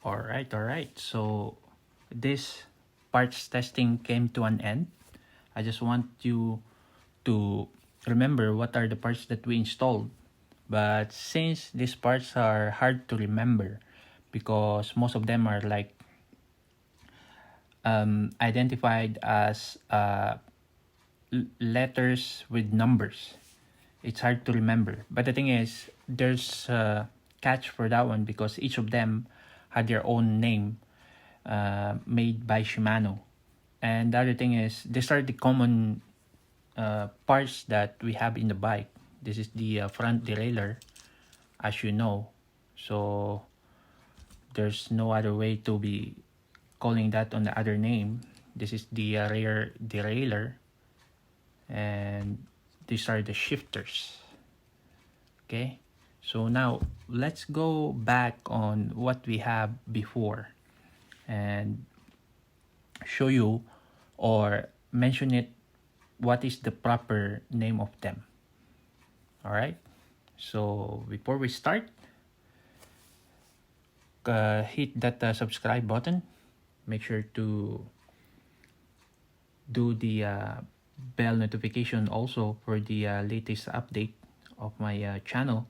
All right. So this parts testing came to an end. I just want you to remember what are the parts that we installed. But since these parts are hard to remember because most of them are like identified as letters with numbers, it's hard to remember. But the thing is, there's a catch for that one because each of them had their own name made by Shimano. And the other thing is, these are the common parts that we have in the bike. This is the front derailleur, as you know. So there's no other way to be calling that on the other name. This is the rear derailleur, and these are the shifters. Okay, so now let's go back on what we have before and show you or mention it what is the proper name of them. All right, so before we start, hit that subscribe button. Make sure to do the bell notification also for the latest update of my channel,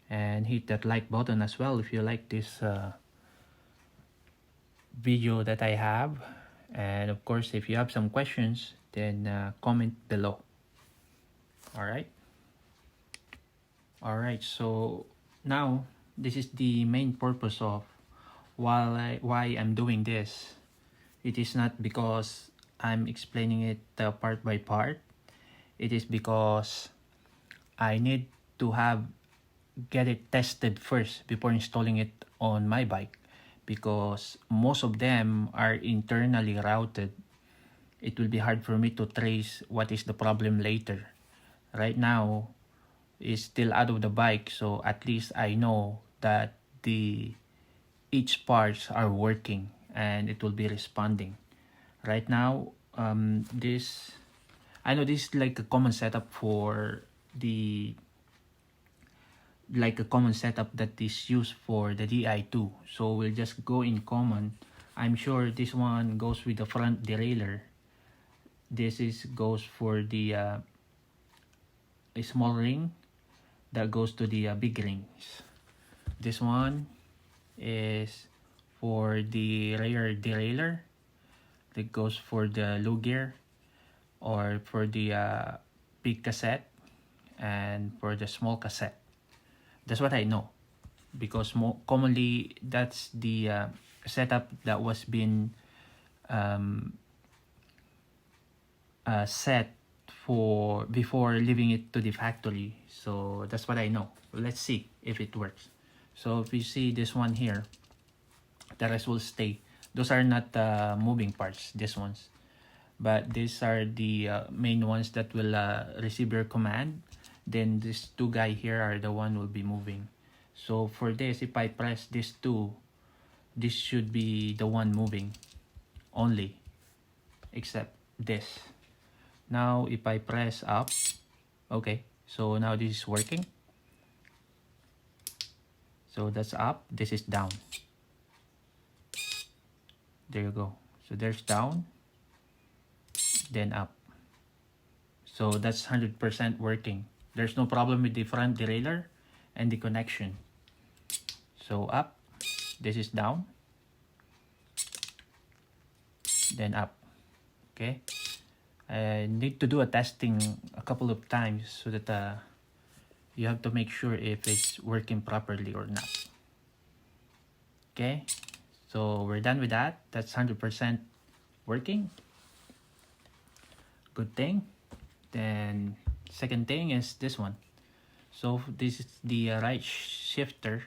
and hit that like button as well if you like this video that I have. And of course, if you have some questions, then comment below. All right. All right. So now this is the main purpose of why I'm doing this. It is not because I'm explaining it part by part. It is because I need to get it tested first before installing it on my bike, because most of them are internally routed. It will be hard for me to trace what is the problem later. Right now is still out of the bike, so at least I know that the each parts are working and it will be responding. Right now, this I know this is like a common setup for the like a common setup that is used for the DI2. So we'll just go in common. I'm sure this one goes with the front derailleur. This is goes for the a small ring that goes to the big rings. This one is for the rear derailleur. That goes for the low gear or for the big cassette and for the small cassette. That's what I know, because commonly that's the setup that was been set for before leaving it to the factory. So that's what I know. Let's see if it works. So if you see this one here, the rest will stay. Those are not moving parts, these ones, but these are the main ones that will receive your command. Then these two guy here are the one will be moving. So for this, if I press this two, this should be the one moving only, except this. Now if I press up, okay, so now this is working. So that's up, this is down. There you go. So there's down, then up. So that's 100% working. There's no problem with the front derailleur and the connection. So up, this is down, then up. Okay, I need to do a testing a couple of times so that you have to make sure if it's working properly or not. Okay, so we're done with that. That's 100% working. Good thing. Then second thing is this one. So this is the right shifter,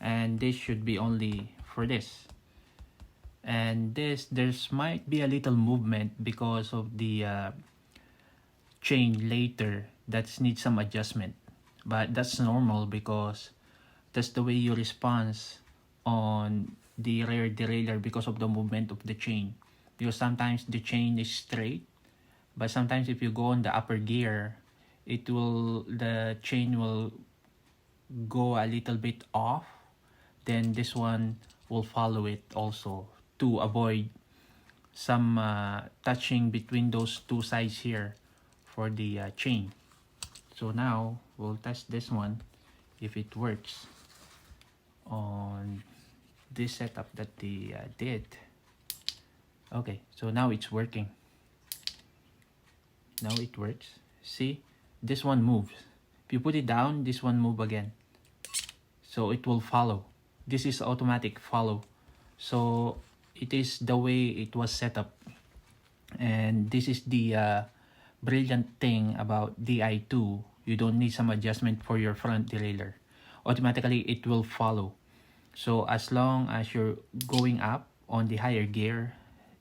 and this should be only for this. And this, there's might be a little movement because of the chain later that needs some adjustment, but that's normal because that's the way you respond on the rear derailleur because of the movement of the chain. Because sometimes the chain is straight, but sometimes if you go on the upper gear, the chain will go a little bit off. Then this one will follow it also to avoid some touching between those two sides here for the chain. So now we'll test this one if it works on this setup that they did. Okay, so now it's working. Now it works. See, this one moves. If you put it down, this one move again. So it will follow. This is automatic follow. So it is the way it was set up. And this is the brilliant thing about Di2. You don't need some adjustment for your front derailleur. Automatically, it will follow. So as long as you're going up on the higher gear,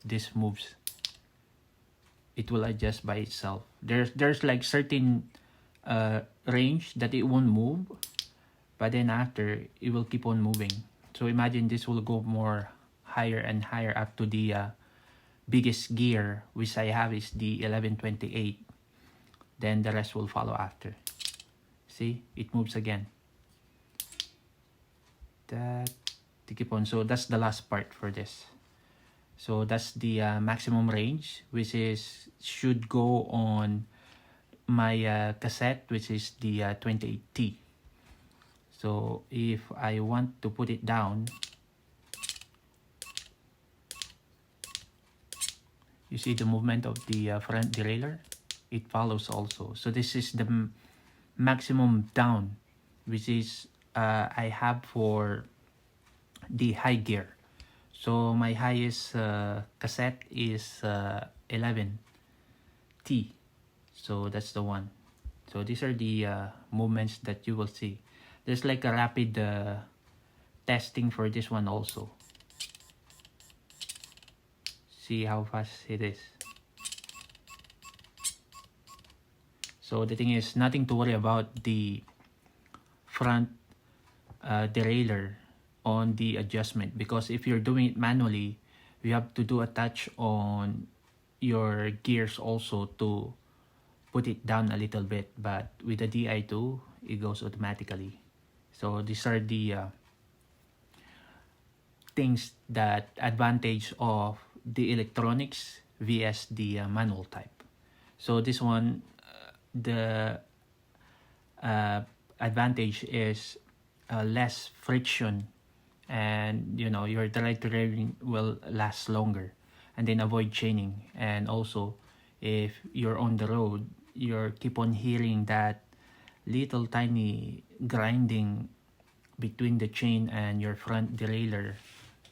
this moves. It will adjust by itself. There's like certain range that it won't move, but then after it will keep on moving. So imagine this will go more higher and higher up to the biggest gear, which I have is the 1128. Then the rest will follow after. See, it moves again. That to keep on. So that's the last part for this. So that's the maximum range, which is should go on my cassette, which is the 28T. So if I want to put it down, you see the movement of the front derailleur, it follows also. So this is the maximum down, which is I have for the high gear. So my highest cassette is 11T. So that's the one. So these are the movements that you will see. There's like a rapid testing for this one also. See how fast it is. So the thing is, nothing to worry about the front derailleur on the adjustment, because if you're doing it manually, you have to do a touch on your gears also to put it down a little bit. But with the Di2, it goes automatically. So these are the things that advantage of the electronics vs the manual type. So this one, the advantage is less friction, and you know your driving will last longer, and then avoid chaining. And also, if you're on the road, you keep on hearing that little tiny grinding between the chain and your front derailleur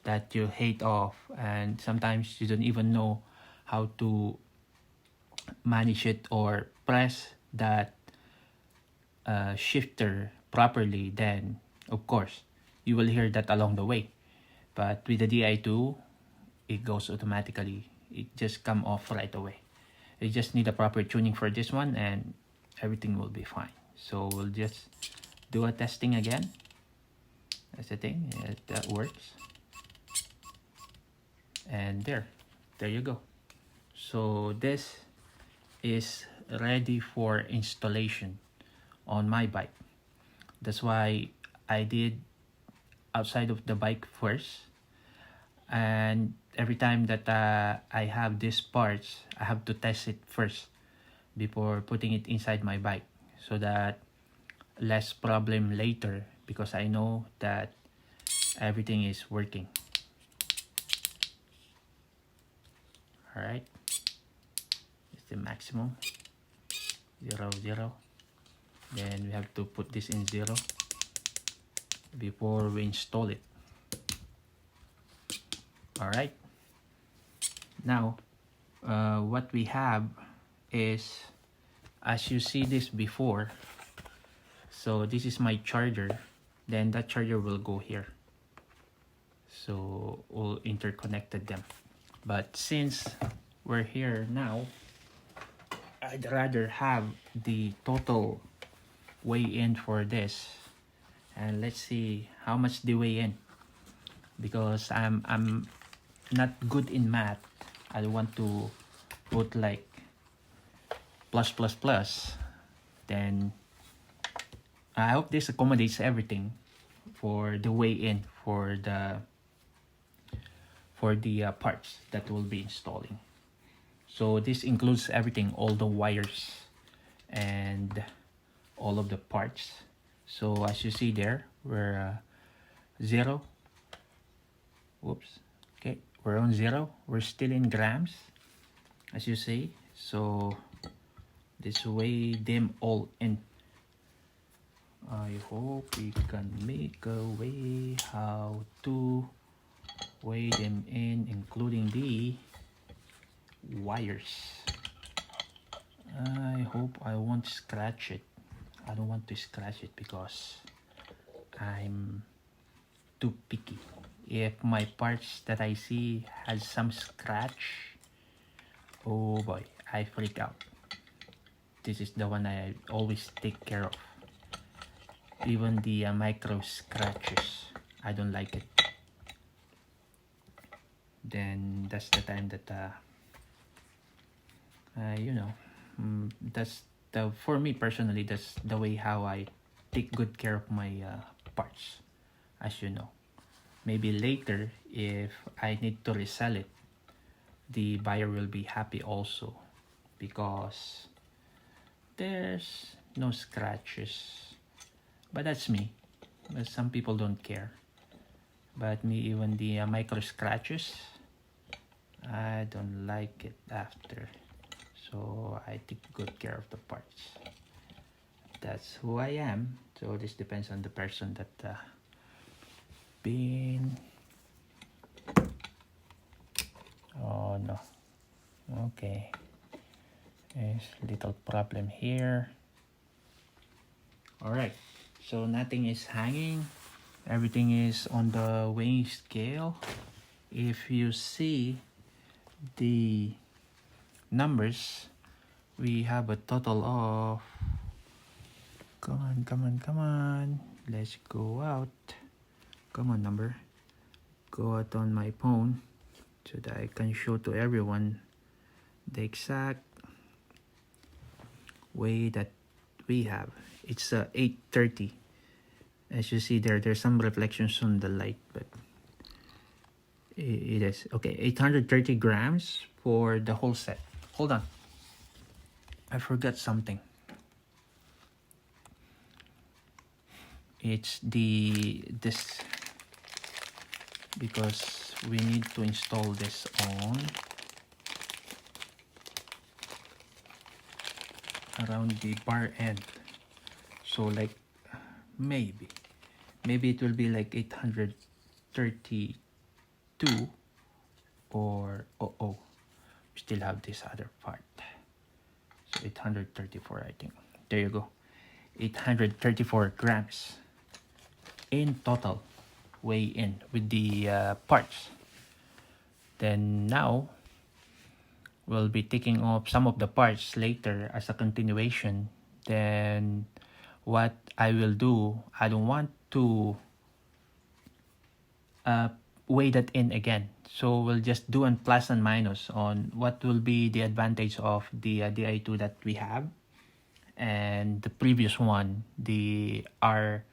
that you hate off, and sometimes you don't even know how to manage it or press that shifter properly. Then of course you will hear that along the way. But with the Di2, it goes automatically. It just come off right away. You just need a proper tuning for this one and everything will be fine. So we'll just do a testing again. That's the thing, that works. And there you go. So this is ready for installation on my bike. That's why I did outside of the bike first, and every time that I have these parts, I have to test it first before putting it inside my bike, so that less problem later, because I know that everything is working. All right, it's the maximum 0 0. Then we have to put this in 0 before we install it. All right, now what we have is, as you see this before, so this is my charger, then that charger will go here. So we'll interconnected them. But since we're here now, I'd rather have the total weigh-in for this. And let's see how much they weigh in, because I'm not good in math. I want to put like plus plus plus. Then I hope this accommodates everything for the weigh-in for the for the parts that we'll be installing. So this includes everything, all the wires and all of the parts. So as you see there, we're zero. Whoops. Okay, we're on zero. We're still in grams, as you see. So this weigh them all in. I hope we can make a way how to weigh them in, including the wires. I hope I won't scratch it. I don't want to scratch it because I'm too picky. If my parts that I see has some scratch, oh boy, I freak out. This is the one I always take care of. Even the micro scratches, I don't like it. Then that's the time that that's for me personally, that's the way how I take good care of my parts. As you know, maybe later if I need to resell it, the buyer will be happy also because there's no scratches. But that's me. But some people don't care. But me, even the micro scratches, I don't like it after. So I take good care of the parts. That's who I am. So this depends on the person that been. Oh no. Okay. There's a little problem here. All right. So nothing is hanging. Everything is on the weighing scale. If you see the numbers, we have a total of, come on, let's go out. Come on, number. Go out on my phone so that I can show to everyone the exact weight that we have. It's 830. As you see there's some reflections on the light, but it is okay. 830 grams for the whole set. Hold on, I forgot something. It's this, because we need to install this on around the bar end. So like maybe it will be like 832, or we still have this other part. So 834, I think. There you go. 834 grams in total weigh in with the parts. Then now we'll be taking off some of the parts later as a continuation. Then what I will do, I don't want to weigh that in again. So we'll just do a plus and minus on what will be the advantage of the DI2 that we have and the previous one, the R8000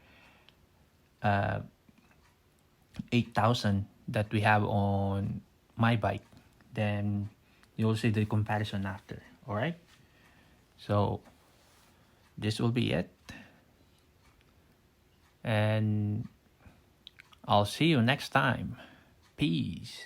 that we have on my bike. Then you'll see the comparison after. All right. So this will be it. And I'll see you next time. Peace.